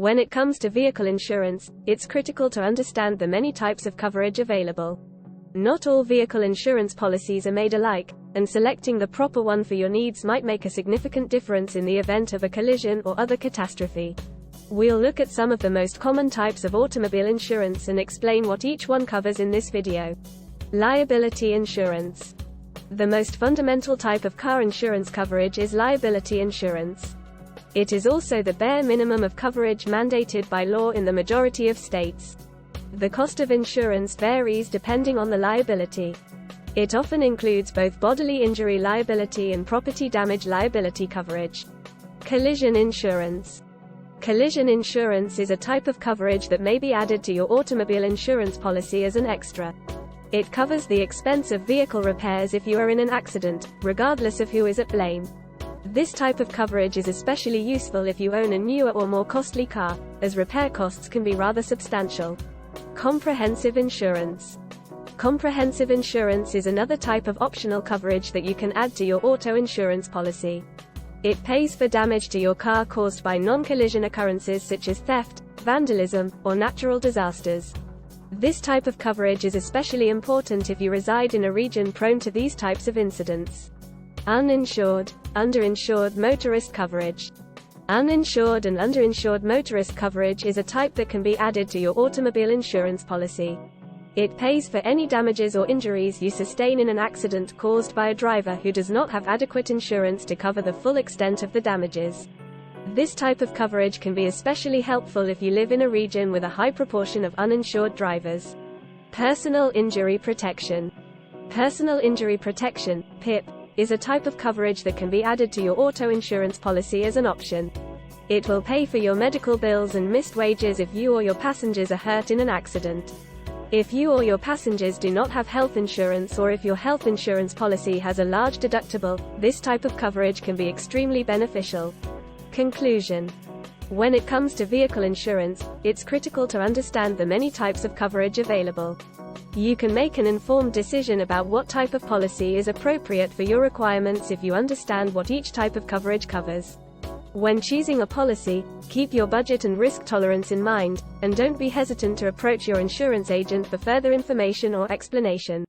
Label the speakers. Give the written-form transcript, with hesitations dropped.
Speaker 1: When it comes to vehicle insurance, it's critical to understand the many types of coverage available. Not all vehicle insurance policies are made alike, and selecting the proper one for your needs might make a significant difference in the event of a collision or other catastrophe. We'll look at some of the most common types of automobile insurance and explain what each one covers in this video. Liability insurance. The most fundamental type of car insurance coverage is liability insurance. It is also the bare minimum of coverage mandated by law in the majority of states. The cost of insurance varies depending on the liability. It often includes both bodily injury liability and property damage liability coverage. Collision insurance. Collision insurance is a type of coverage that may be added to your automobile insurance policy as an extra. It covers the expense of vehicle repairs if you are in an accident, regardless of who is at blame. This type of coverage is especially useful if you own a newer or more costly car, as repair costs can be rather substantial. Comprehensive insurance. Comprehensive insurance is another type of optional coverage that you can add to your auto insurance policy. It pays for damage to your car caused by non-collision occurrences such as theft, vandalism, or natural disasters. This type of coverage is especially important if you reside in a region prone to these types of incidents. Uninsured, underinsured motorist coverage. Uninsured and underinsured motorist coverage is a type that can be added to your automobile insurance policy. It pays for any damages or injuries you sustain in an accident caused by a driver who does not have adequate insurance to cover the full extent of the damages. This type of coverage can be especially helpful if you live in a region with a high proportion of uninsured drivers. Personal injury protection. Personal injury protection, PIP, is a type of coverage that can be added to your auto insurance policy as an option. It will pay for your medical bills and missed wages if you or your passengers are hurt in an accident. If you or your passengers do not have health insurance, or if your health insurance policy has a large deductible, this type of coverage can be extremely beneficial. Conclusion. When it comes to vehicle insurance, it's critical to understand the many types of coverage available. You can make an informed decision about what type of policy is appropriate for your requirements if you understand what each type of coverage covers. When choosing a policy, keep your budget and risk tolerance in mind, and don't be hesitant to approach your insurance agent for further information or explanation.